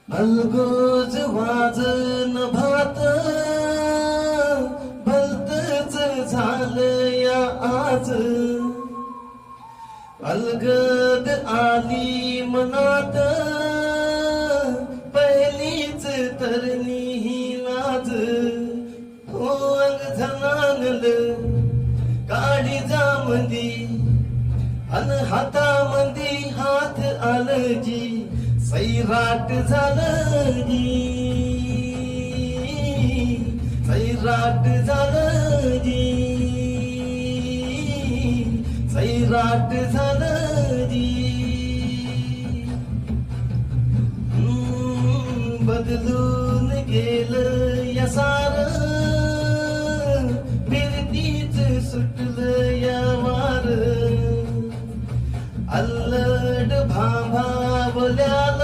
अलगोज वाजन भात भलतच झालं या आज अलगद आली मनात पहिलीच तरणी ही लाज हो अंग झनानल काडी जामंदी अन हातामंदी हात आलजी सैराट झालं जी सैराट झालं जी सैराट झालं जी बदलून गेलं या सारं फिरतीच सुटलं या वार अल्लड भांभावल्या